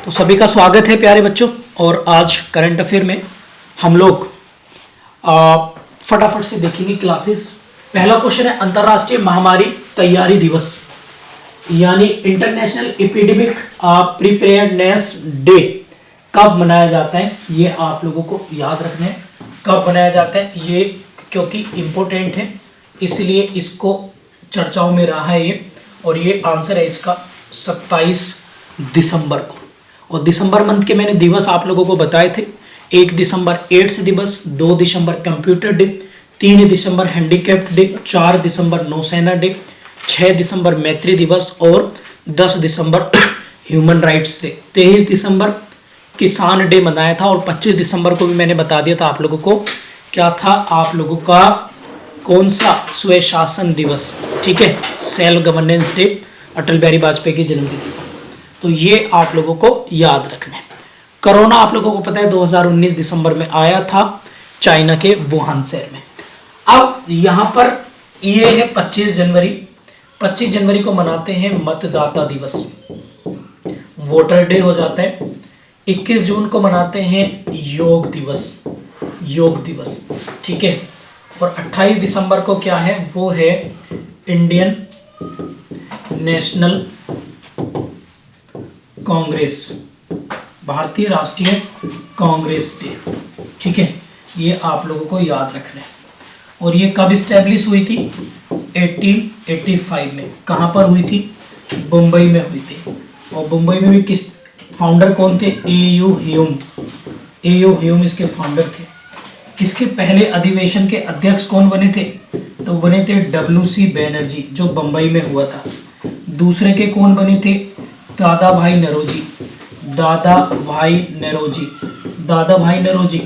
तो सभी का स्वागत है प्यारे बच्चों। और आज करंट अफेयर में हम लोग फटाफट से देखेंगे क्लासेस। पहला क्वेश्चन है अंतरराष्ट्रीय महामारी तैयारी दिवस यानी इंटरनेशनल एपिडेमिक प्रिपेयर्डनेस डे कब मनाया जाता है, ये आप लोगों को याद रखना है। कब मनाया जाता है ये, क्योंकि इम्पोर्टेंट है इसलिए इसको चर्चाओं में रहा है ये। और ये आंसर है इसका 27 दिसंबर को। और दिसंबर मंथ के मैंने दिवस आप लोगों को बताए थे। 1 दिसंबर एड्स दिवस, 2 दिसंबर कंप्यूटर डे, 3 दिसंबर हैंडीकैप्ड डे, 4 दिसंबर नौसेना डे, 6 दिसंबर मैत्री दिवस और 10 दिसंबर ह्यूमन राइट्स डे। 23 दिसंबर किसान डे मनाया था और 25 दिसंबर को भी मैंने बता दिया था आप लोगों को क्या था, आप लोगों का कौन सा स्वशासन दिवस, ठीक है, self governance day, Atal Bihari Vajpayee की जन्मतिथि। तो ये आप लोगों को याद रखना है। कोरोना आप लोगों को पता है 2019 दिसंबर में आया था चाइना के वुहान शहर में। अब यहाँ पर ये है 25 जनवरी। 25 जनवरी को मनाते हैं मतदाता दिवस, वोटर डे हो जाता है। 21 जून को मनाते हैं योग दिवस, योग दिवस, ठीक है। और 28 दिसंबर को क्या है, वो है इंडियन नेशनल कांग्रेस, भारतीय राष्ट्रीय कांग्रेस डे, ठीक है। ये आप लोगों को याद रखना है। और ये कब स्टैब्लिश हुई थी, 1885 में। कहाँ पर हुई थी, मुंबई में हुई थी। और मुंबई में भी किस फाउंडर कौन थे, ए.यू. Hume, AU. ह्यूम इसके फाउंडर थे। इसके पहले अधिवेशन के अध्यक्ष कौन बने थे, तो बने थे डब्ल्यू.सी. बैनर्जी, जो बंबई में हुआ था। दूसरे के कौन बने थे, दादा भाई नौरोजी, दादा भाई नौरोजी। दादा भाई नौरोजी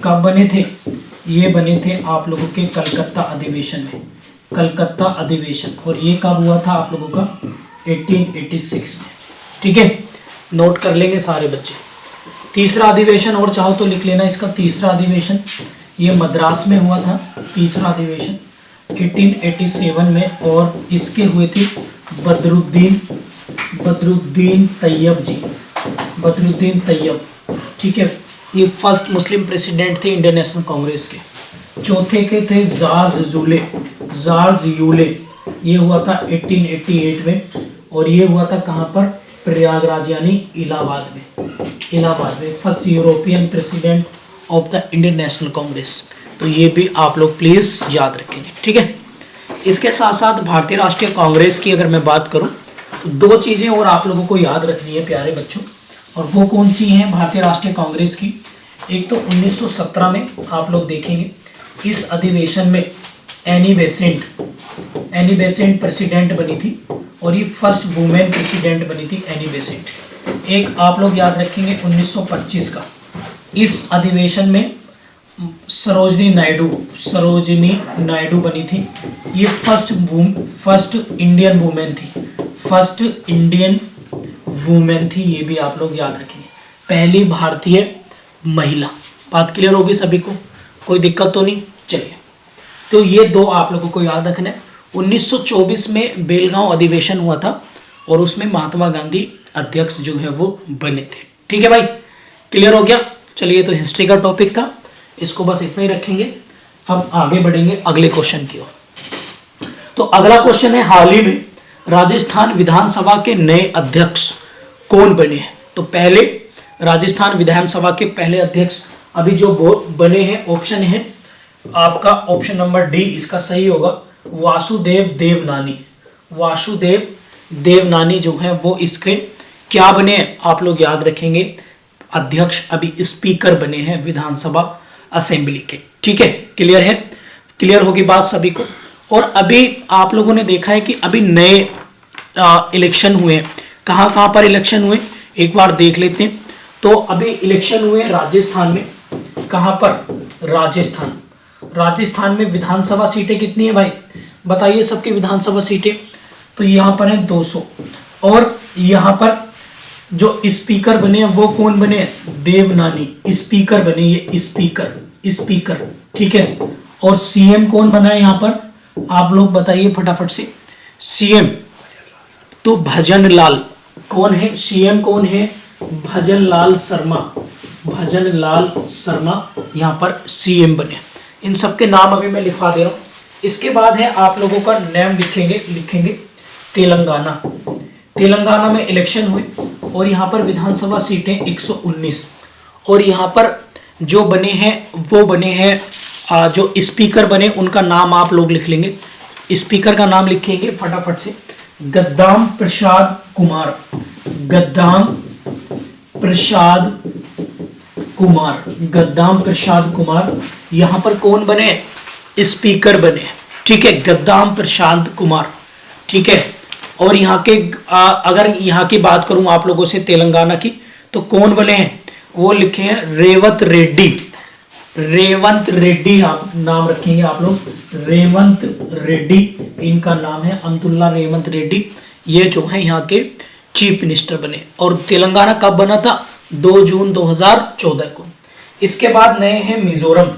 कब बने थे, ये बने थे आप लोगों के कलकत्ता अधिवेशन में, कलकत्ता अधिवेशन। और ये कब हुआ था आप लोगों का, 1886 में, ठीक है। नोट कर लेंगे सारे बच्चे। तीसरा अधिवेशन और चाहो तो लिख लेना इसका, तीसरा अधिवेशन ये मद्रास में हुआ था, तीसरा अधिवेशन 1887 में। और इसके हुए थे बदरुद्दीन तैयब जी, बदरुद्दीन तैयब, ठीक है। ये फर्स्ट मुस्लिम प्रेसिडेंट थे इंडियन नेशनल कांग्रेस के। चौथे के थे जॉर्ज यूले, ये हुआ था 1888 में। और ये हुआ था कहाँ पर, प्रयागराज यानी इलाहाबाद में, इलाहाबाद में first European president of the Indian national Congress. तो ये भी आप लोग प्लीज याद रखेंगे, ठीक है। इसके साथ साथ भारतीय राष्ट्रीय कांग्रेस की अगर मैं बात करूं तो 2 चीजें और आप लोगों को याद रखनी है प्यारे बच्चों। और वो कौन सी हैं भारतीय राष्ट्रीय कांग्रेस की, एक तो 1917 में आप लोग देखेंगे इस अधिवेशन में एनी बेसेंट प्रेसिडेंट बनी थी। और ये फर्स्ट वुमेन प्रेसिडेंट बनी थी एनी बेसेंट। एक आप लोग याद रखेंगे 1925 का, इस अधिवेशन में सरोजनी नायडू बनी थी। ये फर्स्ट इंडियन वुमेन थी, फर्स्ट इंडियन वुमेन थी, ये भी आप लोग याद रखेंगे, पहली भारतीय महिला। बात क्लियर होगी सभी को, कोई दिक्कत तो नहीं, चलिए। तो ये 2 आप लोगों को याद रखना है। 1924 में बेलगांव अधिवेशन हुआ था और उसमें महात्मा गांधी अध्यक्ष जो है वो बने थे, ठीक है भाई, क्लियर हो गया। चलिए, तो हिस्ट्री का टॉपिक था, इसको बस इतना ही रखेंगे। अब आगे बढ़ेंगे अगले क्वेश्चन की ओर। तो अगला क्वेश्चन है, हाल ही में राजस्थान विधानसभा के नए अध्यक्ष कौन बने हैं। तो पहले राजस्थान विधानसभा के पहले अध्यक्ष अभी जो बने हैं, ऑप्शन है आपका ऑप्शन नंबर डी इसका सही होगा, वासुदेव देवनानी। वासुदेव देवनानी जो है वो इसके क्या बने हैं, आप लोग याद रखेंगे, अध्यक्ष, अभी स्पीकर बने हैं विधानसभा असेंबली के, ठीक है। क्लियर है, क्लियर होगी बात सभी को। और अभी आप लोगों ने देखा है कि अभी नए इलेक्शन हुए हैं, कहाँ कहाँ पर इलेक्शन हुए एक बार देख लेते हैं। तो अभी इलेक्शन हुए राजस्थान में, कहाँ पर, राजस्थान में विधानसभा सीटें कितनी है भाई, बताइए सबकी विधानसभा सीटें। तो यहाँ पर है 200। और यहाँ पर जो स्पीकर बने हैं वो कौन बने हैं, देवनानी स्पीकर बने, ये स्पीकर, ठीक है। और सीएम कौन बना है यहाँ पर, आप लोग बताइए फटाफट से। सीएम तो भजन लाल, कौन है सीएम, कौन है भजन लाल शर्मा, भजन लाल शर्मा यहाँ पर सीएम बने। इन सबके नाम अभी मैं लिखवा दे रहा हूँ। इसके बाद है आप लोगों का नेम लिखेंगे तेलंगाना। तेलंगाना में इलेक्शन हुए और यहाँ पर विधानसभा सीटें 119, और यहाँ पर जो बने हैं वो बने हैं जो स्पीकर बने उनका नाम आप लोग लिख लेंगे। स्पीकर का नाम लिखेंगे फटाफट से, गद्दाम प्रसाद कुमार, गद्दाम प्रसाद कुमार, गद्दाम प्रसाद कुमार। यहाँ पर कौन बने? स्पीकर बने, ठीक है, गद्दाम प्रसाद कुमार, ठीक है। और यहाँ के अगर यहाँ की बात करूं आप लोगों से तेलंगाना की, तो कौन बने हैं वो लिखे हैं रेवंत रेड्डी, रेवंत रेड्डी आप नाम रखेंगे आप लोग, रेवंत रेड्डी इनका नाम है, अब्दुल्ला रेवंत रेड्डी। ये जो है यहाँ के चीफ मिनिस्टर बने। और तेलंगाना कब बना था? 2 जून 2014 को। इसके बाद नए हैं मिजोरम।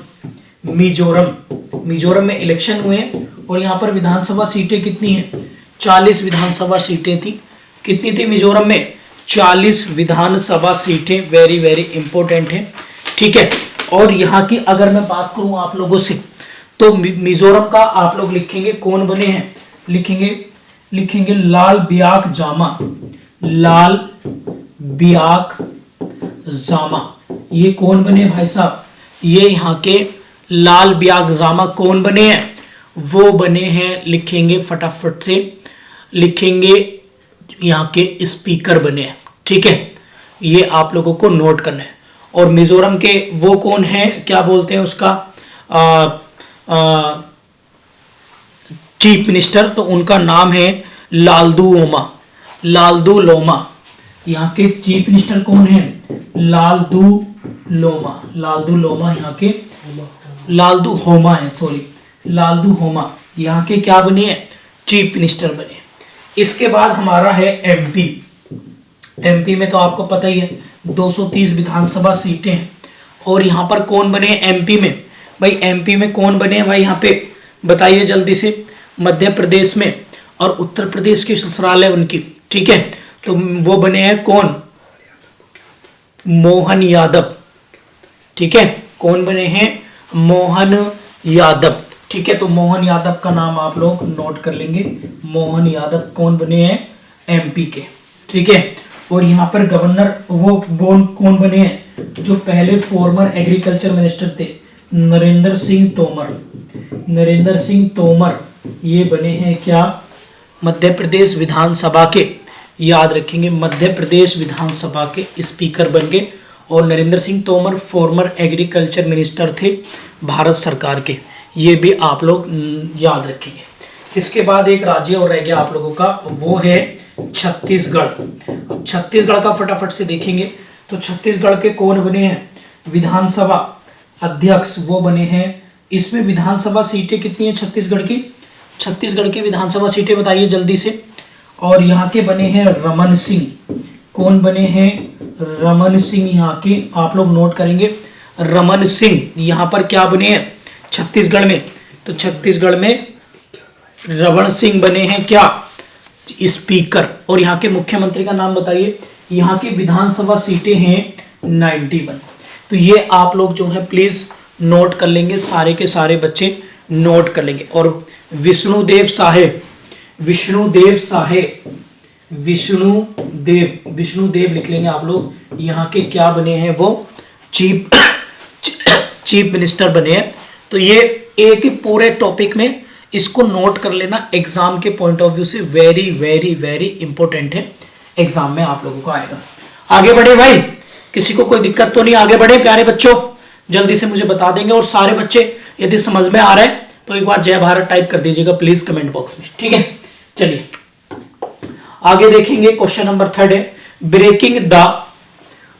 मिजोरम में इलेक्शन हुए हैं और यहाँ पर विधानसभा सीटें कितनी हैं? 40 विधानसभा सीटें थी। कितनी थी मिजोरम में? 40 विधानसभा सीटें। वेरी वेरी इंपॉर्टेंट है, ठीक है। और यहाँ की अगर मैं बात करूं आप लोगों से, तो मिजोरम का आप लोग लिखेंगे कौन बने हैं, लिखेंगे लाल बियाक जामा, लाल बियाक जामा। ये कौन बने भाई साहब? ये यहाँ के लाल बियाक जामा कौन बने हैं? वो बने हैं, लिखेंगे फटाफट से, लिखेंगे यहाँ के स्पीकर बने हैं, ठीक है। ये आप लोगों को नोट करना है। और मिजोरम के वो कौन है, क्या बोलते हैं उसका चीफ मिनिस्टर, तो उनका नाम है लालदू लोमा, लालदू लोमा। यहाँ के चीफ मिनिस्टर कौन है? लालदू लोमा, लालदू लोमा यहाँ के, लालदू होमा है, सॉरी, लालदू होमा यहाँ के क्या बने हैं? चीफ मिनिस्टर बने। इसके बाद हमारा है एमपी। एमपी में तो आपको पता ही है 230 विधानसभा सीटें हैं। और यहाँ पर कौन बने हैं एमपी में? भाई एमपी में कौन बने हैं भाई यहाँ पे बताइए जल्दी से। मध्य प्रदेश में और उत्तर प्रदेश की ससुराल है उनकी, ठीक है। तो वो बने हैं कौन? मोहन यादव, ठीक है। कौन बने हैं? मोहन यादव, ठीक है। तो मोहन यादव का नाम आप लोग नोट कर लेंगे। मोहन यादव कौन बने हैं? एमपी के, ठीक है। और यहाँ पर गवर्नर वो कौन बने हैं? जो पहले फॉर्मर एग्रीकल्चर मिनिस्टर थे, नरेंद्र सिंह तोमर, नरेंद्र सिंह तोमर ये बने हैं क्या? मध्य प्रदेश विधानसभा के, याद रखेंगे, मध्य प्रदेश विधानसभा के स्पीकर बन गए। और Narendra Singh Tomar farmer agriculture minister थे भारत सरकार के, ये भी आप लोग याद रखेंगे। इसके बाद एक राज्य और रह गया आप लोगों का, वो है छत्तीसगढ़। अब छत्तीसगढ़ का फटाफट से देखेंगे तो छत्तीसगढ़ के कौन बने हैं? विधानसभा अध्यक्ष वो बने हैं। इसमें विधानसभा सीटें कितनी है छत्तीसगढ़ की? छत्तीसगढ़ की विधानसभा सीटें बताइए जल्दी से। और यहाँ के बने हैं रमन सिंह। कौन बने हैं? रमन सिंह यहाँ के आप लोग नोट करेंगे। रमन सिंह यहाँ पर क्या बने हैं छत्तीसगढ़ में? तो छत्तीसगढ़ में रमन सिंह बने हैं क्या? स्पीकर। और यहाँ के मुख्यमंत्री का नाम बताइए। यहाँ की विधानसभा सीटें हैं 91। तो ये आप लोग जो है प्लीज नोट कर लेंगे, सारे के सारे बच्चे नोट कर लेंगे। और विष्णुदेव साहे, विष्णुदेव साहे, विष्णुदेव लिख लेंगे आप लोग। यहाँ के क्या बने हैं? वो चीफ मिनिस्टर बने हैं। तो ये एक ही पूरे टॉपिक में इसको नोट कर लेना, एग्जाम के पॉइंट ऑफ व्यू से वेरी वेरी वेरी इंपॉर्टेंट है, एग्जाम में आप लोगों को आएगा। आगे बढ़े भाई, किसी को कोई दिक्कत तो नहीं? आगे बढ़े प्यारे बच्चों, जल्दी से मुझे बता देंगे। और सारे बच्चे यदि समझ में आ रहा है तो एक बार जय भारत टाइप कर दीजिएगा प्लीज कमेंट बॉक्स में, ठीक है। चलिए आगे देखेंगे। क्वेश्चन नंबर 3 है ब्रेकिंग द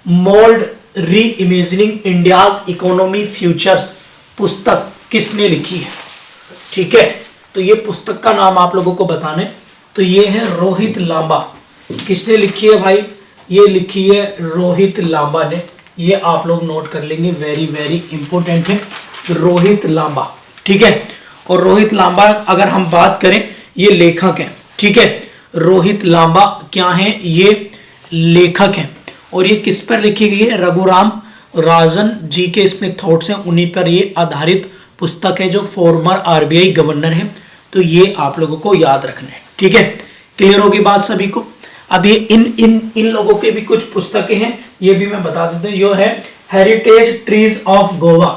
मोल्ड री इमेजिनिंग इंडियाज इकोनॉमी फ्यूचर्स पुस्तक किसने लिखी है? ठीक है, तो ये पुस्तक का नाम आप लोगों को बताना है। तो ये है रोहित लांबा। किसने लिखी है भाई? ये लिखी है रोहित लांबा ने। ये आप लोग नोट कर लेंगे, वेरी वेरी इंपॉर्टेंट है, रोहित लांबा, ठीक है। और रोहित लांबा अगर हम बात करें, ये लेखक हैं, ठीक है। रोहित लांबा क्या हैं? ये लेखक हैं। और ये किस पर लिखी गई है? रघुराम राजन जी के इसमें थॉट्स हैं, उन्हीं पर ये आधारित पुस्तक है, जो फॉर्मर आरबीआई गवर्नर है। तो ये आप लोगों को याद रखना है, ठीक है। क्लियर होगी बात सभी को? अब ये इन लोगों के भी कुछ पुस्तकें हैं, ये भी मैं बता देता हूँ। ये है हेरिटेज ट्रीज ऑफ गोवा,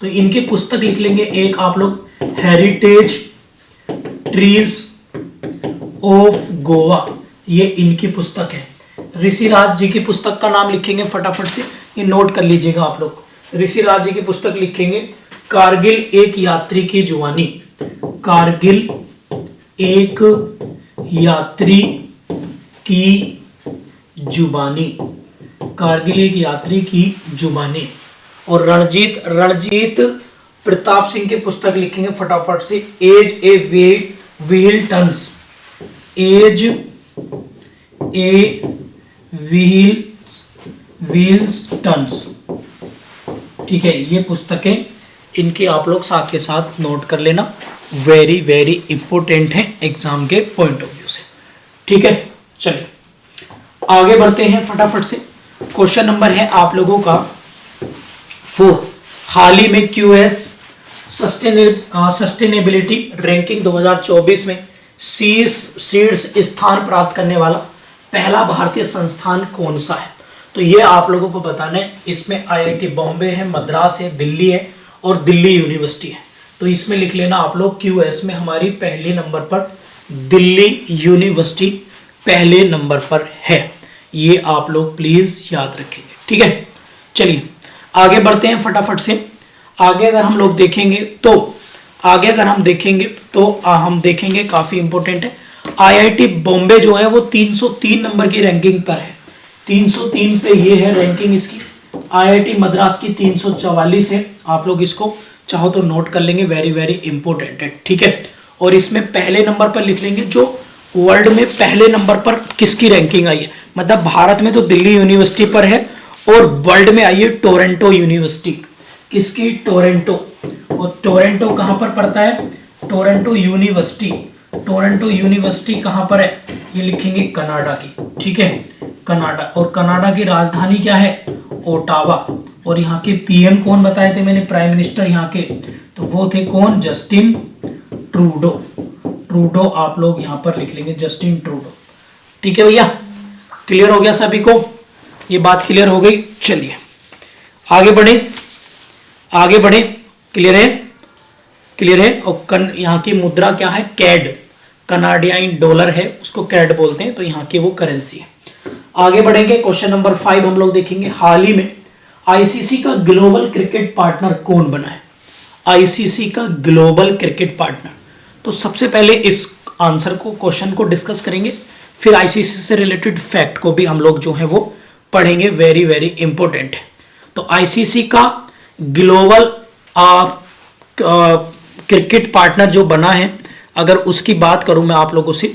तो इनकी पुस्तक लिख लेंगे एक आप लोग, हेरिटेज ट्रीज ऑफ गोवा, ये इनकी पुस्तक है। ऋषिराज जी की पुस्तक का नाम लिखेंगे फटाफट से, ये नोट कर लीजिएगा आप लोग। ऋषिराज जी की पुस्तक लिखेंगे कारगिल एक यात्री की जुबानी, कारगिल एक यात्री की जुबानी, कारगिल एक यात्री की जुबानी। और रणजीत प्रताप सिंह की पुस्तक लिखेंगे फटाफट से, as a wheel turns, as a wheels turns, ठीक है। ये पुस्तकें इनकी आप लोग साथ के साथ नोट कर लेना, वेरी वेरी इंपॉर्टेंट है एग्जाम के पॉइंट ऑफ व्यू से, ठीक है। चलिए आगे बढ़ते हैं फटाफट से। क्वेश्चन नंबर है आप लोगों का 4, हाल ही में क्यूएस सस्टेनेबिलिटी रैंकिंग 2024 में शीर्ष स्थान प्राप्त करने वाला पहला भारतीय संस्थान कौन सा है? तो ये आप लोगों को बताना है। इसमें आईआईटी बॉम्बे है, मद्रास है, दिल्ली है और दिल्ली यूनिवर्सिटी है। तो इसमें लिख लेना आप लोग, क्यूएस में हमारी पहले नंबर पर दिल्ली यूनिवर्सिटी पहले नंबर पर है। ये आप लोग प्लीज याद रखेंगे, ठीक है। चलिए आगे बढ़ते हैं फटाफट से। आगे अगर हम लोग देखेंगे तो हम देखेंगे काफी इंपॉर्टेंट है। आईआईटी बॉम्बे जो है वो 303 नंबर की रैंकिंग पर है, 303 पे ये है रैंकिंग इसकी। आईआईटी मद्रास की 344 है, आप लोग इसको चाहो तो नोट कर लेंगे, वेरी वेरी इंपॉर्टेंट है, ठीक है। और इसमें पहले नंबर पर लिख लेंगे जो वर्ल्ड में पहले नंबर पर किसकी रैंकिंग आई है, मतलब भारत में तो दिल्ली यूनिवर्सिटी पर है और वर्ल्ड में आई है टोरंटो यूनिवर्सिटी। किसकी? टोरंटो। और टोरंटो कहां पर पड़ता है? टोरंटो यूनिवर्सिटी कहां पर है? ये लिखेंगे कनाडा की, ठीक है, कनाडा। और कनाडा की राजधानी क्या है? ओटावा। और यहाँ के पीएम कौन बताए थे मैंने, प्राइम मिनिस्टर यहाँ के, तो वो थे कौन? जस्टिन ट्रूडो आप लोग यहाँ पर लिख लेंगे, जस्टिन ट्रूडो, ठीक है भैया। क्लियर हो गया सभी को? ये बात क्लियर हो गई। चलिए आगे बढ़े। क्लियर है। और यहाँ की मुद्रा क्या है? कैड, कनाडियन डॉलर है, उसको कैड बोलते हैं, तो यहाँ की वो करेंसी है। आगे बढ़ेंगे, क्वेश्चन नंबर 5 हम लोग देखेंगे, हाल ही में आईसीसी का ग्लोबल क्रिकेट पार्टनर कौन बना है? आईसीसी का ग्लोबल क्रिकेट पार्टनर, तो सबसे पहले इस आंसर को, क्वेश्चन को डिस्कस करेंगे, फिर आईसीसी से रिलेटेड फैक्ट को भी हम लोग जो है वो पढ़ेंगे, वेरी वेरी इंपॉर्टेंट है। तो आईसीसी का ग्लोबल क्रिकेट पार्टनर जो बना है, अगर उसकी बात करूं मैं आप लोगों से,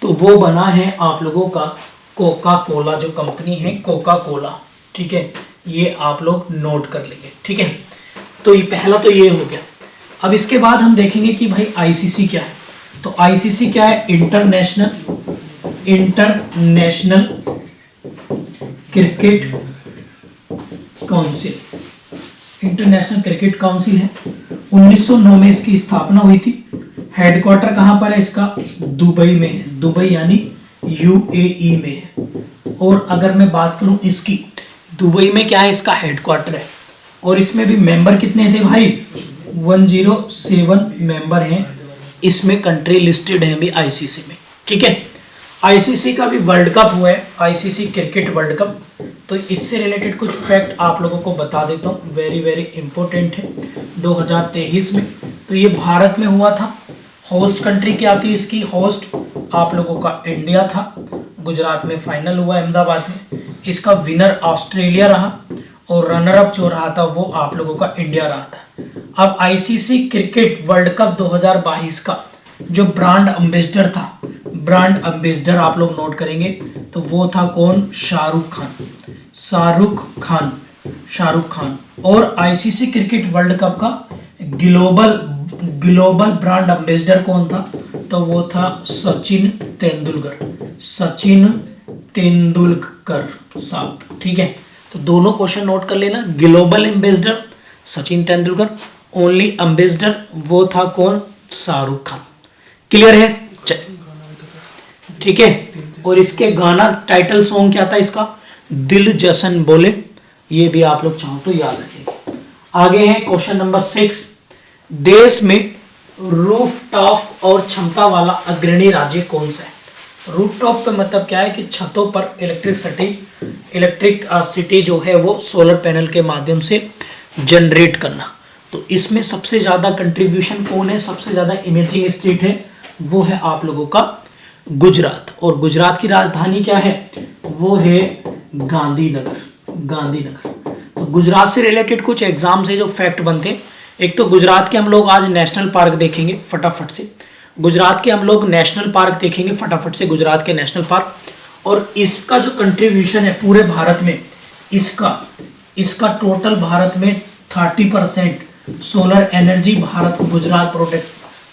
तो वो बना है आप लोगों का कोका कोला, जो कंपनी है कोका कोला, ठीक है। ये आप लोग नोट कर लेंगे, ठीक है। तो ये पहला तो ये हो गया। अब इसके बाद हम देखेंगे कि भाई आईसीसी क्या है। तो आईसीसी क्या है? International cricket council, international cricket council है। 1909 में इसकी स्थापना हुई थी। हेडक्वार्टर कहां पर है इसका? दुबई में है, दुबई यानी यूएई में है। और अगर मैं बात करूं इसकी, दुबई में क्या है इसका हेडक्वार्टर है। और इसमें भी मेंबर कितने थे भाई? 107 मेंबर हैं इसमें, कंट्री लिस्टेड है भी आईसीसी में, ठीक है। आईसीसी का भी वर्ल्ड कप हुआ है, आईसीसी क्रिकेट वर्ल्ड कप, तो इससे रिलेटेड कुछ फैक्ट आप लोगों को बता देता हूँ, वेरी वेरी इंपॉर्टेंट है। 2023 में तो ये भारत में हुआ था। होस्ट कंट्री क्या थी इसकी? होस्ट आप लोगों का इंडिया था। गुजरात में फाइनल हुआ, अहमदाबाद में। इसका विनर ऑस्ट्रेलिया रहा और रनर अप जो रहा था वो आप लोगों का इंडिया रहा था। अब आईसीसी क्रिकेट वर्ल्ड कप 2022 का जो ब्रांड एम्बेसडर था, ब्रांड एम्बेसडर आप लोग नोट करेंगे, तो वो था कौन? शाहरुख खान। और आईसीसी क्रिकेट वर्ल्ड कप का ग्लोबल ब्रांड एम्बेसडर कौन था? तो वो था सचिन तेंदुलकर साहब, ठीक है। तो दोनों क्वेश्चन नोट कर लेना। Global ambassador Sachin Tendulkar, only ambassador वो था कौन, शाहरुख खान। क्लियर है, ठीक है। और इसके गाना टाइटल सॉन्ग क्या था इसका, दिल जशन बोले, ये भी आप लोग चाहो तो याद रखेंगे। आगे है क्वेश्चन नंबर 6, देश में रूफटॉप और क्षमता वाला अग्रणी राज्य कौन सा है। रूफटॉप पे मतलब क्या है कि छतों पर इलेक्ट्रिक सिटी जो है वो सोलर पैनल के माध्यम से जनरेट करना। तो इसमें सबसे ज्यादा कंट्रीब्यूशन कौन है, सबसे ज्यादा इमेजिंग स्टेट है वो है आप लोगों का गुजरात। और गुजरात की राजधानी क्या है, वो है गांधीनगर। तो गुजरात से रिलेटेड कुछ एग्जाम से जो फैक्ट बनते हैं, एक तो गुजरात के हम लोग आज नेशनल पार्क देखेंगे फटाफट से, गुजरात के हम लोग नेशनल पार्क देखेंगे फटाफट से, गुजरात के नेशनल पार्क। और इसका जो कंट्रीब्यूशन है पूरे भारत में, इसका टोटल भारत में 30% solar energy Bharat Gujarat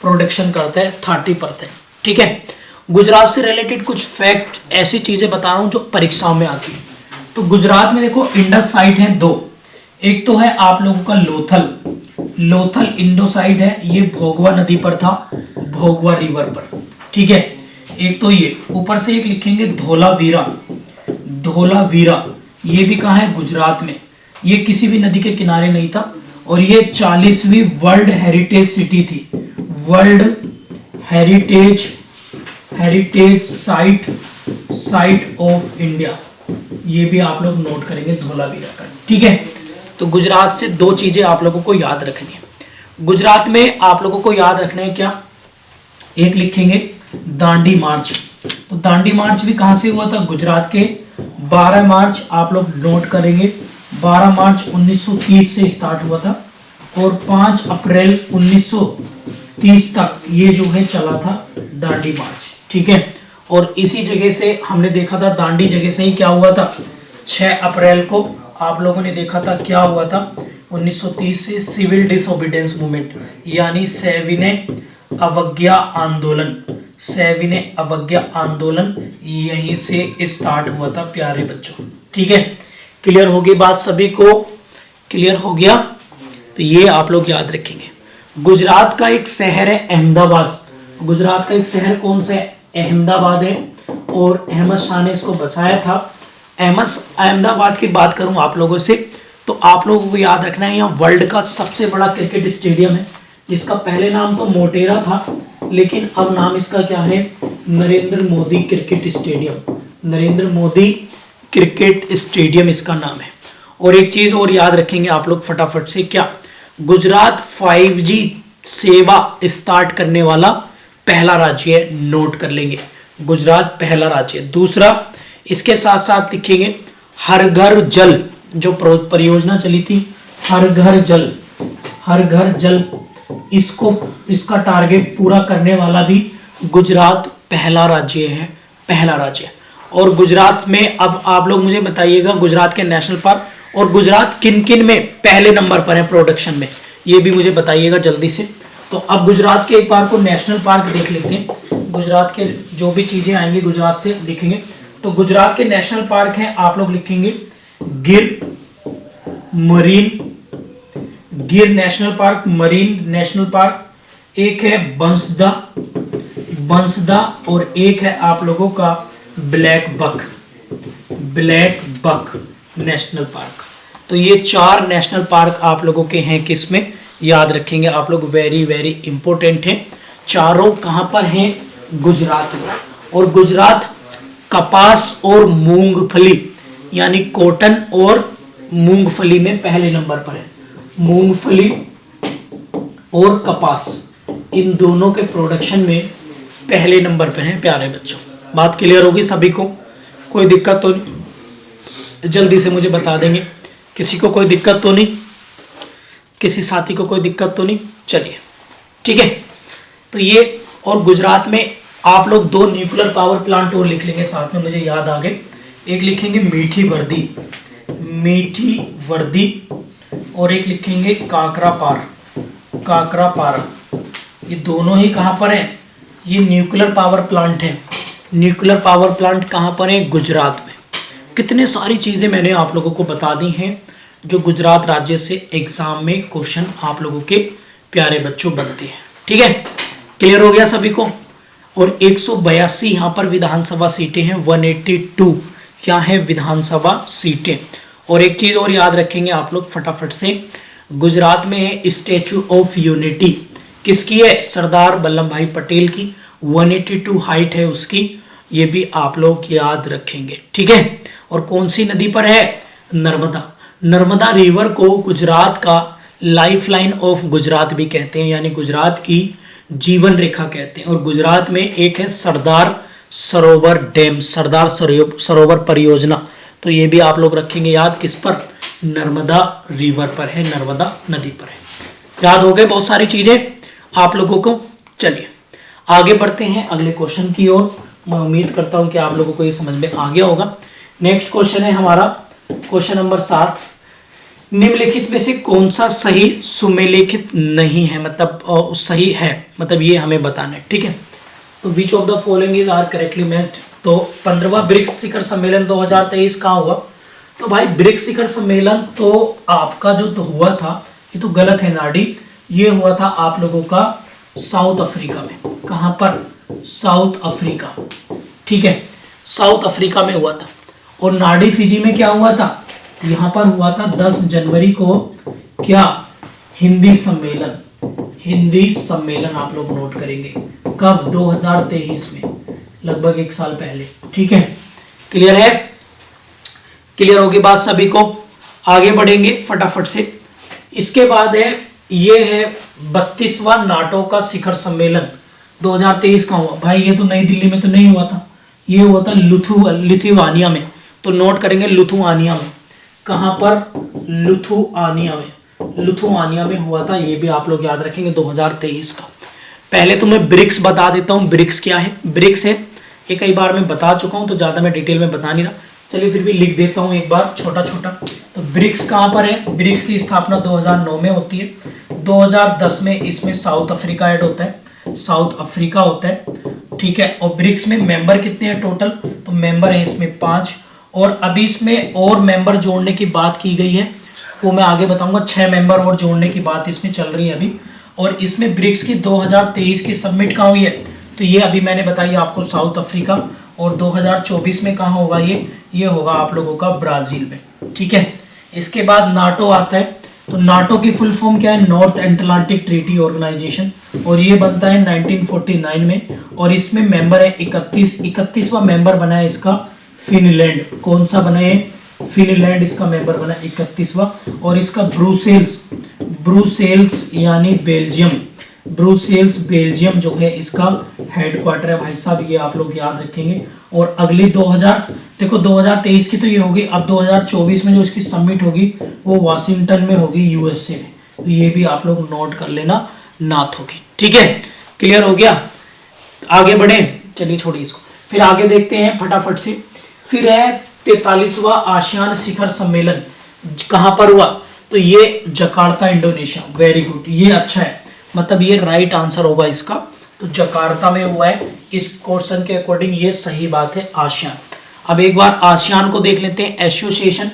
production करता है, 30%, ठीक है। गुजरात से रिलेटेड कुछ फैक्ट ऐसी चीजें बता रहा हूं जो परीक्षाओं में आती है। तो गुजरात में देखो इंडस साइट है 2, एक तो है आप लोगों का लोथल इंडो साइट है, ये भोगवा नदी पर था, भोगवा रिवर पर, ठीक है। एक तो ये ऊपर से एक लिखेंगे धोलावीरा, ये भी कहाँ है, गुजरात में, ये किसी भी नदी के किनारे नहीं था। और ये 40वीं वर्ल्ड हेरिटेज सिटी थी, world heritage site of India, ये भी आप लोग नोट करेंगे धोलावीरा का, ठीक है। तो गुजरात से 2 चीजें आप लोगों को याद रखनी है। गुजरात में आप लोगों को याद रखना है क्या, एक लिखेंगे दांडी मार्च। तो दांडी मार्च भी कहां से हुआ था, गुजरात के 12 मार्च आप लोग नोट करेंगे, 12 मार्च 1930 से स्टार्ट हुआ था और 5 अप्रैल 1930 तक ये जो है चला था दांडी मार्च, ठीक है। और इसी जगह से हमने देखा था, दांडी जगह से ही क्या हुआ था, 6 अप्रैल को आप लोगों ने देखा था क्या हुआ था, 1930 से सिविल डिसोबीडियंस मूवमेंट यानी सविनय अवज्ञा आंदोलन यहीं से स्टार्ट हुआ था प्यारे बच्चों, ठीक है। क्लियर होगी बात सभी को, क्लियर हो गया। तो ये आप लोग याद रखेंगे। गुजरात का एक शहर है अहमदाबाद, गुजरात का एक शहर कौन सा है, अहमदाबाद है, और अहमद शाह ने इसको बसाया था। अहमदाबाद की बात करूं आप लोगों से तो आप लोगों को याद रखना है, यहाँ वर्ल्ड का सबसे बड़ा क्रिकेट स्टेडियम है, जिसका पहले नाम तो मोटेरा था, लेकिन अब नाम इसका क्या है, नरेंद्र मोदी क्रिकेट स्टेडियम इसका नाम है। और एक चीज और याद रखेंगे आप लोग फटाफट से, क्या, गुजरात 5G सेवा स्टार्ट करने वाला पहला राज्य है, नोट कर लेंगे, गुजरात पहला राज्य। दूसरा, इसके साथ साथ लिखेंगे हर घर जल, जो परियोजना चली थी हर घर जल, इसका टारगेट पूरा करने वाला भी गुजरात पहला राज्य। और गुजरात में अब आप लोग मुझे बताइएगा गुजरात के नेशनल पार्क और गुजरात किन किन में पहले नंबर पर है प्रोडक्शन में, ये भी मुझे बताइएगा जल्दी से। तो अब गुजरात के एक बार को नेशनल पार्क देख लेते हैं, गुजरात के जो भी चीजें आएंगी गुजरात से लिखेंगे। तो गुजरात के नेशनल पार्क हैं, आप लोग लिखेंगे गिर national park, marine national park, एक है बंसदा और एक है आप लोगों का ब्लैक बक नेशनल पार्क। तो ये 4 नेशनल पार्क आप लोगों के हैं, किसमें याद रखेंगे आप लोग, वेरी वेरी इंपॉर्टेंट है। चारों कहां पर हैं, गुजरात में। और गुजरात कपास और मूंगफली यानी कॉटन और मूंगफली में पहले नंबर पर है, मूंगफली और कपास इन दोनों के प्रोडक्शन में पहले नंबर पर है प्यारे बच्चों। बात क्लियर होगी सभी को, कोई दिक्कत तो नहीं, जल्दी से मुझे बता देंगे, किसी को कोई दिक्कत तो नहीं, किसी साथी को कोई दिक्कत तो नहीं, चलिए ठीक है। तो ये, और गुजरात में आप लोग 2 न्यूक्लियर पावर प्लांट और लिख लेंगे साथ में, मुझे याद आ गए, एक लिखेंगे मीठी वर्दी और एक लिखेंगे काकरापारा। ये दोनों ही कहां पर हैं, ये न्यूक्लियर पावर प्लांट हैं न्यूक्लियर पावर प्लांट कहाँ पर है? गुजरात में। कितने सारी चीजें मैंने आप लोगों को बता दी हैं जो गुजरात राज्य से एग्जाम में क्वेश्चन आप लोगों के प्यारे बच्चों बनते हैं। ठीक है, क्लियर हो गया सभी को। और 182 यहाँ पर विधानसभा सीटें हैं, 182 क्या है विधानसभा सीटें। और एक चीज और याद रखेंगे आप लोग फटाफट से, गुजरात में है स्टैचू ऑफ यूनिटी, किसकी है? सरदार वल्लभ भाई पटेल की, 182 हाइट है उसकी, ये भी आप लोग याद रखेंगे। ठीक है, और कौन सी नदी पर है? नर्मदा। नर्मदा रिवर को गुजरात का लाइफ लाइन ऑफ गुजरात भी कहते हैं, यानी गुजरात की जीवन रेखा कहते हैं। और गुजरात में एक है सरदार सरोवर डैम, सरदार सरोवर परियोजना, तो ये भी आप लोग रखेंगे याद, किस पर? नर्मदा रिवर पर है, नर्मदा नदी पर है। याद हो गए बहुत सारी चीजें आप लोगों को। चलिए आगे बढ़ते हैं अगले क्वेश्चन की ओर। मैं उम्मीद करता हूं कि आप लोगों को ये समझ में आ गया होगा। नेक्स्ट क्वेश्चन है हमारा क्वेश्चन नंबर 7, निम्नलिखित में से कौन सा सही सुमेलिखित नहीं है, मतलब सही है, मतलब ये हमें बताना है। ठीक है, तो which of the following is are correctly matched. तो 15वां ब्रिक्स शिखर सम्मेलन 2023 कहाँ हुआ? तो भाई ब्रिक्स शिखर सम्मेलन तो आपका जो तो हुआ था, ये तो गलत है नाडी, ये हुआ था आप लोगों का साउथ अफ्रीका में। कहां पर? South Africa. ठीक है, साउथ अफ्रीका में हुआ था। और नाडी फिजी में क्या हुआ था? यहां पर हुआ था 10 जनवरी को, क्या? हिंदी सम्मेलन। हिंदी सम्मेलन आप लोग नोट करेंगे, कब? 2023 में, लगभग 1 साल पहले। ठीक है, क्लियर है? क्लियर होगी बात सभी को? आगे बढ़ेंगे फटाफट से। इसके बाद है, ये है 32वां नाटो का शिखर सम्मेलन 2023 का हुआ। भाई ये तो नई दिल्ली में तो नहीं हुआ था, ये हुआ था लिथुआनिया में। तो नोट करेंगे लिथुआनिया में। कहां पर? लिथुआनिया में। लिथुआनिया में हुआ था, ये भी आप लोग याद रखेंगे 2023 का। पहले तो मैं ब्रिक्स बता देता हूं, ब्रिक्स क्या है। ब्रिक्स है, ये कई बार मैं बता चुका हूं तो ज्यादा मैं डिटेल में बता नहीं रहा, चलिए फिर भी लिख देता हूं एक बार छोटा छोटा। तो ब्रिक्स कहां पर है? ब्रिक्स की स्थापना 2009 में होती है। 2010 में इसमें साउथ अफ्रीका ऐड होता है, साउथ अफ्रीका होता है। ठीक है, और ब्रिक्स में मेंबर कितने हैं टोटल? तो मेंबर है इसमें 5, और अभी इसमें और मेंबर जोड़ने की बात की गई है, वो मैं आगे बताऊंगा। 6 मेंबर और जोड़ने की बात इसमें चल रही है अभी। और इसमें ब्रिक्स की 2023 की सबमिट कहाँ हुई है? तो ये अभी मैंने बताई आपको साउथ अफ्रीका। और 2024 में कहाँ होगा ये होगा आप लोगों का ब्राजील में। ठीक है, इसके बाद नाटो आता है। तो नाटो की फुल फॉर्म क्या है? नॉर्थ एटलांटिक ट्रीटी ऑर्गेनाइजेशन, और ये बनता है 1949 में। और इसमें मेंबर है 31वां मेंबर बना है इसका फिनलैंड। कौन सा बना है? फिनलैंड इसका मेंबर बना 31वां। और इसका ब्रुसेल्स यानी बेल्जियम, ब्रुसेल्स बेल्जियम जो है इसका हेडक्वार्टर है भाई साहब, ये आप लोग याद रखेंगे। और अगली 2023 की तो ये होगी, अब 2024 में जो इसकी सबमिट होगी वो वाशिंगटन में होगी, यूएसए में। तो ये भी आप लोग नोट कर लेना, नाथ होगी। ठीक है, क्लियर हो गया? आगे बढ़े, चलिए छोड़िए इसको, फिर आगे देखते हैं फटाफट से। फिर है 43वां आसियान शिखर सम्मेलन, कहां पर हुआ? तो ये जकार्ता इंडोनेशिया। वेरी गुड, ये अच्छा है, मतलब ये राइट आंसर होगा इसका। तो जकार्ता में हुआ है, इस क्वेश्चन के अकॉर्डिंग ये सही बात है, आसियान। अब एक बार आसियान को देख लेते हैं, एसोसिएशन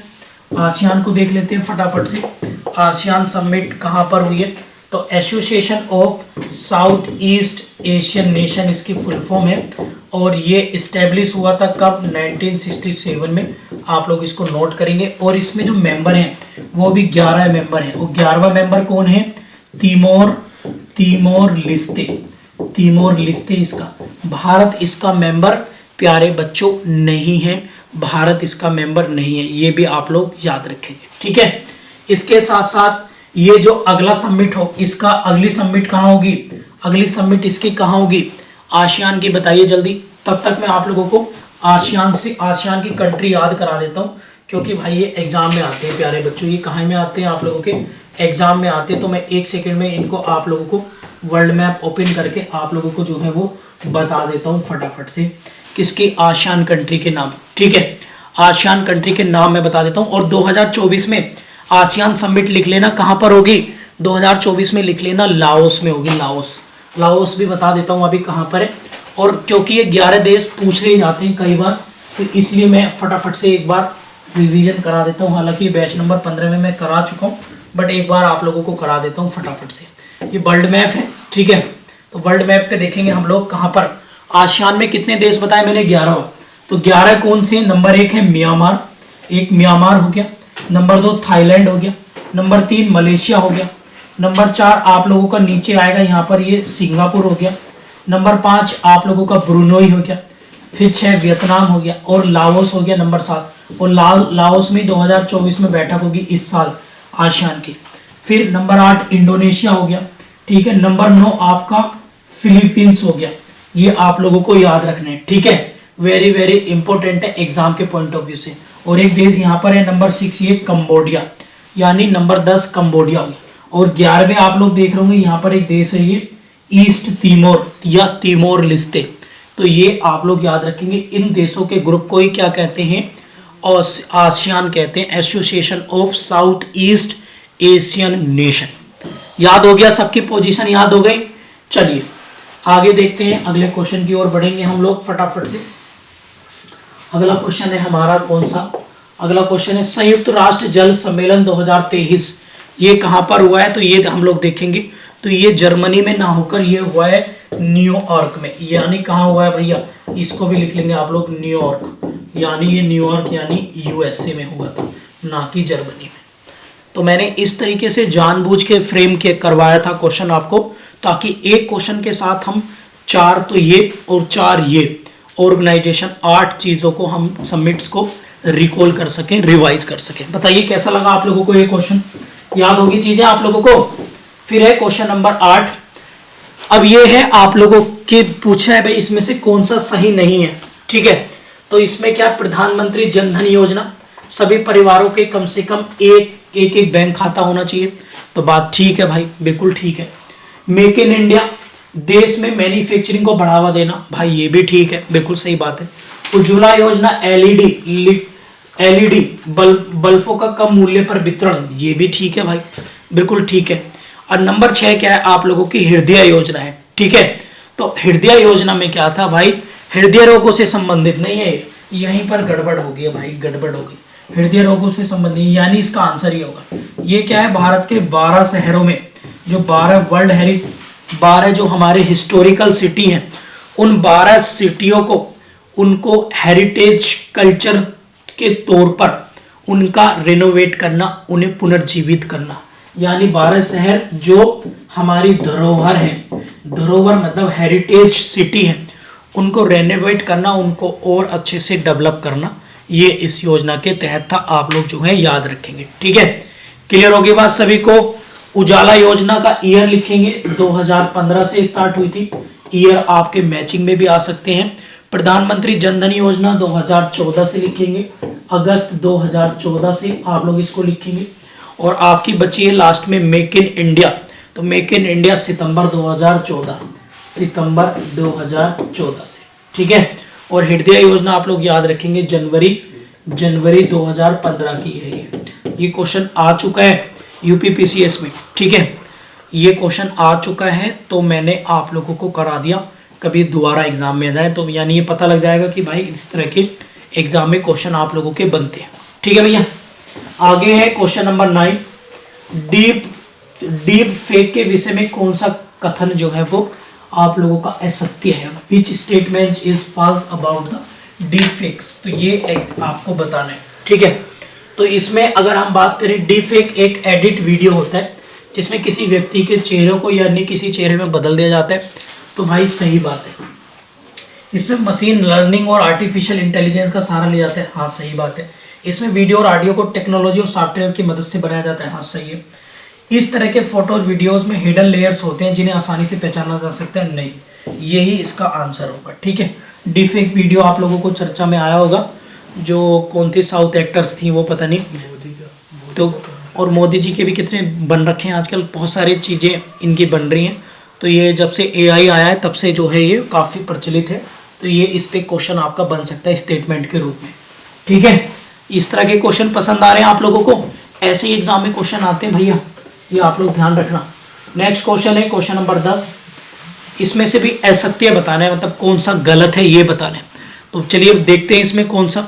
आसियान को देख लेते हैं फटाफट से। आसियान समिट कहां पर हुई है? तो association of south east Asian nation इसकी फुल फॉर्म है। और ये इस्टेब्लिश हुआ था कब? 1967 में। आप लोग इसको नोट करेंगे। और इसमें जो मेंबर हैं वो भी 11 मेंबर हैं। और 11वां मेंबर कौन है? तिमोर लिस्ते इसका। भारत इसका मेंबर प्यारे बच्चों नहीं है, भारत इसका मेंबर नहीं है, ये भी आप लोग याद रखेंगे। ठीक है, इसके साथ साथ ये जो अगला समिट हो, इसका अगली समिट कहाँ होगी? अगली समिट इसकी कहाँ होगी? आसियान की, बताइए जल्दी। तब तक मैं आप लोगों को आसियान की कंट्री याद करा देता हूँ, क्योंकि भाई ये एग्जाम में आते हैं प्यारे बच्चों। ये कहाँ में आते हैं? आप लोगों के एग्जाम में आते हैं। तो मैं 1 सेकंड में इनको आप लोगों को वर्ल्ड मैप ओपन करके आप लोगों को जो है वो बता देता हूँ फटाफट से, किसकी? आसियान कंट्री के नाम। ठीक है, आसियान कंट्री के नाम मैं बता देता हूँ। और 2024 में आसियान समिट लिख लेना, कहाँ पर होगी? 2024 में लिख लेना लाओस में होगी। लाओस भी बता देता हूँ अभी कहाँ पर है। और क्योंकि ये 11 देश पूछ ले जाते हैं कई बार, तो इसलिए मैं फटाफट से एक बार रिवीजन करा देता हूँ। हालांकि बैच नंबर 15 में मैं करा चुका हूँ, बट एक बार आप लोगों को करा देता हूँ फटाफट से। ये वर्ल्ड मैप है, ठीक है। तो वर्ल्ड मैप पे देखेंगे हम लोग कहाँ पर, आसियान में कितने देश बताए मैंने, 11। तो 11 कौन से, नंबर 1 है म्यांमार, एक म्यांमार हो गया। नंबर 2 थाईलैंड हो गया। नंबर 3 मलेशिया हो गया। नंबर 4 आप लोगों का नीचे आएगा यहाँ पर, ये सिंगापुर हो गया। नंबर 5 आप लोगों का ब्रुनोई हो गया। फिर 6 वियतनाम हो गया और लाओस हो गया नंबर 7। और लाओस में 2024 में बैठक होगी इस साल आसियान की। फिर नंबर 8 इंडोनेशिया हो गया, ठीक है। नंबर 9 आपका फिलीपींस हो गया। ये आप लोगों को याद रखना है, ठीक है। वेरी वेरी इंपॉर्टेंट है एग्जाम के पॉइंट ऑफ व्यू से। और एक देश यहाँ पर है नंबर 6, ये कंबोडिया, यानी नंबर 10 कंबोडिया हो गया। और 11वें आप लोग देख रहे होंगे यहाँ पर एक देश है, ये ईस्ट तिमोर या तिमोर लिस्ते। तो ये आप लोग याद रखेंगे। इन देशों के ग्रुप को ही क्या कहते हैं, और आसियान कहते हैं, association of south east Asian nation. याद हो गया, सबकी पोजीशन याद हो गई। चलिए आगे देखते हैं, अगले क्वेश्चन की ओर बढ़ेंगे हम लोग फटाफट से। अगला क्वेश्चन है हमारा कौन सा, अगला क्वेश्चन है संयुक्त राष्ट्र जल सम्मेलन 2023, ये कहां पर हुआ है, तो ये हम लोग देखेंगे। तो ये जर्मनी में ना होकर ये हुआ है न्यूयॉर्क में, यानी कहाँ हुआ है भैया, इसको भी लिख लेंगे आप लोग न्यूयॉर्क, यानी ये न्यूयॉर्क यानी यूएसए में हुआ था, ना कि जर्मनी में। तो मैंने इस तरीके से जानबूझ के फ्रेम के करवाया था क्वेश्चन आपको, ताकि एक क्वेश्चन के साथ हम 4 तो ये और 4 ये ऑर्गेनाइजेशन 8 चीजों को हम सबमिट्स को रिकॉल कर सकें, रिवाइज कर सकें। बताइए कैसा लगा आप लोगों को ये क्वेश्चन, याद होगी चीजें आप लोगों को। फिर है क्वेश्चन नंबर 8। अब ये है आप लोगों के पूछा है भाई इसमें से कौन सा सही नहीं है, ठीक है। तो इसमें क्या, प्रधानमंत्री जन धन योजना, सभी परिवारों के कम से कम एक बैंक खाता होना चाहिए। तो बात ठीक है भाई, बिल्कुल ठीक है। मेक इन इंडिया, देश में मैन्युफैक्चरिंग को बढ़ावा देना, भाई ये भी ठीक है, बिल्कुल सही बात है। उज्ज्वला योजना, एलईडी बल्बों का कम मूल्य पर वितरण, ये भी ठीक है भाई, बिल्कुल ठीक है। और नंबर 6 क्या है, आप लोगों की हृदय योजना है, ठीक है। तो हृदय योजना में क्या था भाई, हृदय रोगों से संबंधित नहीं है, यहीं पर गड़बड़ हो गई भाई, गड़बड़ हो गई। हृदय रोगों से संबंधित, यानी इसका आंसर ही होगा ये क्या है, भारत के 12 शहरों में जो 12 जो हमारे हिस्टोरिकल सिटी हैं, उन 12 सिटियों को उनको हेरिटेज कल्चर के तौर पर उनका रिनोवेट करना, उन्हें पुनर्जीवित करना, यानी 12 शहर जो हमारी धरोहर है, धरोहर मतलब हेरिटेज सिटी है, उनको रेनोवेट करना, उनको और अच्छे से डेवलप करना, ये इस योजना के तहत था। आप लोग जो है याद रखेंगे, ठीक है। क्लियर होगी बात सभी को। उजाला योजना का ईयर लिखेंगे, 2015 से स्टार्ट हुई थी, ईयर आपके मैचिंग में भी आ सकते हैं। प्रधानमंत्री जन धन योजना 2014 से लिखेंगे, अगस्त 2014 से आप लोग इसको लिखेंगे। और आपकी बची है लास्ट में मेक इन इंडिया, तो मेक इन इंडिया सितंबर 2014 से, ठीक है। और हृदय योजना आप लोग याद रखेंगे जनवरी 2015 की है। ये क्वेश्चन आ चुका है यूपीपीसीएस में, ठीक है, ये क्वेश्चन आ चुका है, तो मैंने आप लोगों को करा दिया, कभी दोबारा एग्जाम में आ जाए तो यानी ये पता लग जाएगा कि भाई इस तरह के एग्जाम में क्वेश्चन आप लोगों के बनते हैं, ठीक है भैया। आगे है क्वेश्चन नंबर 9, डीप फेक के विषय में कौन सा कथन जो है वो आप लोगों का असत्य है, which statement is false about the deep fakes, तो ये आपको बताना है, ठीक है। तो इसमें अगर हम बात करें, डीप फेक एक एडिट वीडियो होता है जिसमें किसी व्यक्ति के चेहरे को या अन्य किसी चेहरे में बदल दिया जाता है, तो भाई सही बात है। इसमें मशीन लर्निंग और आर्टिफिशियल इंटेलिजेंस का सहारा लिया जाता है, हाँ सही बात है। इसमें वीडियो और ऑडियो को टेक्नोलॉजी और सॉफ्टवेयर की मदद से बनाया जाता है, हाँ सही है। इस तरह के फोटोज वीडियोस में हिडन लेयर्स होते हैं जिन्हें आसानी से पहचाना जा सकता है, नहीं, यही इसका आंसर होगा, ठीक है। डीफेक वीडियो आप लोगों को चर्चा में आया होगा, जो कौन थी साउथ एक्टर्स थी वो पता नहीं, तो और मोदी जी के भी कितने बन रखे हैं आजकल, बहुत सारी चीज़ें इनकी बन रही हैं। तो ये जब से एआई आया है तब से जो है ये काफ़ी प्रचलित है, तो ये इस पे क्वेश्चन आपका बन सकता है स्टेटमेंट के रूप में, ठीक है। इस तरह के क्वेश्चन पसंद आ रहे हैं आप लोगों को, ऐसे ही एग्जाम में क्वेश्चन आते हैं भैया, ये आप लोग ध्यान रखना। नेक्स्ट क्वेश्चन है क्वेश्चन नंबर 10, इसमें से भी असत्य बताना है, मतलब कौन सा गलत है ये बताना है। तो चलिए अब देखते हैं इसमें कौन सा।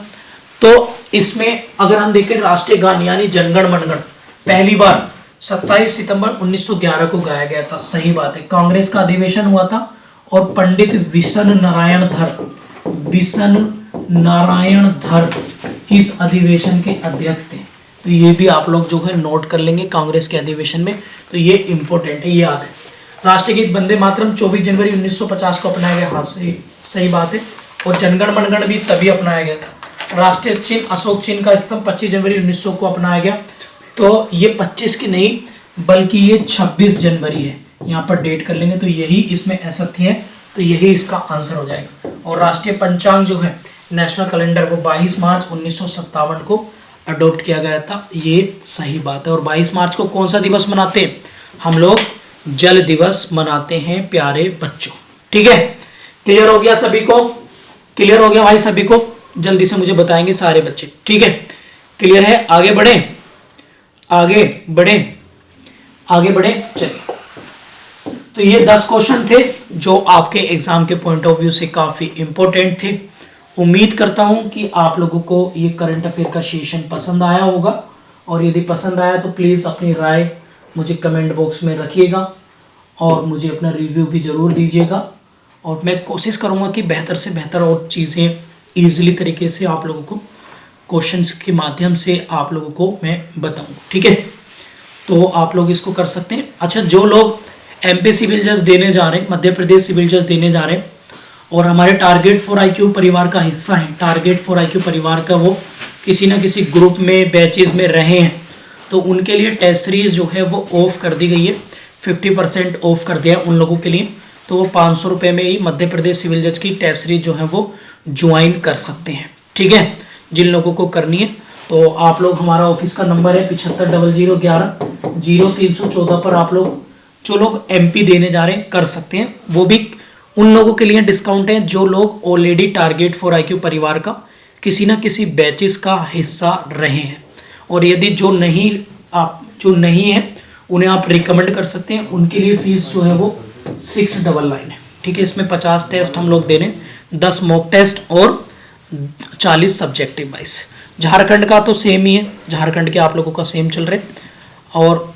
तो इसमें अगर हम देखें राष्ट्रीय गान यानी जनगण मनगण पहली बार 27 सितंबर 1911 को गाया गया था, सही बात है। कांग्रेस का अधिवेशन हुआ था और पंडित विशन नारायण धर इस अधिवेशन के अध्यक्ष थे। तो ये भी आप लोग जो है नोट कर लेंगे कांग्रेस के अधिवेशन में, तो ये इंपॉर्टेंट है, ये याद है। राष्ट्रीय गीत वंदे मातरम 24 जनवरी 1950 को अपनाया गया, हाँ सही बात है। और जनगण मनगण भी तभी अपनाया गया था। राष्ट्रीय चिन्ह अशोक चिन्ह का स्तंभ 25 जनवरी 1900 को अपनाया गया। तो ये 25 की नहीं बल्कि ये 26 जनवरी है, यहाँ पर डेट कर लेंगे, तो यही इसमें असत्य है, तो यही इसका आंसर हो जाएगा। और राष्ट्रीय पंचांग जो है नेशनल कैलेंडर वो 22 मार्च 1957 को अडॉप्ट किया गया था, ये सही बात है। और 22 मार्च को कौन सा दिवस मनाते हैं हम लोग? जल दिवस मनाते हैं प्यारे बच्चों, ठीक है। क्लियर हो गया सभी को? क्लियर हो गया भाई सभी को? जल्दी से मुझे बताएंगे सारे बच्चे, ठीक है। क्लियर है? आगे बढ़े आगे बढ़े आगे बढ़े चलिए। तो ये 10 क्वेश्चन थे जो आपके एग्जाम के पॉइंट ऑफ व्यू से काफी इंपॉर्टेंट थे। उम्मीद करता हूं कि आप लोगों को ये करंट अफेयर का सेशन पसंद आया होगा, और यदि पसंद आया तो प्लीज़ अपनी राय मुझे कमेंट बॉक्स में रखिएगा और मुझे अपना रिव्यू भी ज़रूर दीजिएगा। और मैं कोशिश करूंगा कि बेहतर से बेहतर और चीज़ें ईजिली तरीके से आप लोगों को क्वेश्चंस के माध्यम से आप लोगों को मैं बताऊँ, ठीक है। तो आप लोग इसको कर सकते हैं। अच्छा, जो लोग MP सिविल जज देने जा रहे हैं, मध्य प्रदेश सिविल जज देने जा रहे हैं और हमारे टारगेट फॉर IQ परिवार का हिस्सा है, टारगेट फॉर IQ परिवार का वो किसी ना किसी ग्रुप में बैचेज में रहे हैं, तो उनके लिए टेस्ट सीरीज जो है वो ऑफ कर दी गई है, 50% ऑफ कर दिया है उन लोगों के लिए। तो वो 500 रुपये में ही मध्य प्रदेश सिविल जज की टेस्ट सीरीज जो है वो ज्वाइन कर सकते हैं, ठीक है, जिन लोगों को करनी है। तो आप लोग, हमारा ऑफिस का नंबर है 7500110314 पर आप लोग जो लोग MP देने जा रहे हैं कर सकते हैं। वो भी उन लोगों के लिए डिस्काउंट है जो लोग ऑलरेडी टारगेट फॉर IQ परिवार का किसी ना किसी बैचेस का हिस्सा रहे हैं। और यदि जो नहीं है उन्हें आप रिकमेंड कर सकते हैं, उनके लिए फीस जो है वो 699 है, ठीक है। इसमें 50 टेस्ट हम लोग दे रहे हैं, 10 मॉक टेस्ट और 40 सब्जेक्टिव वाइज। झारखंड का तो सेम ही है, झारखंड के आप लोगों का सेम चल रहे हैं। और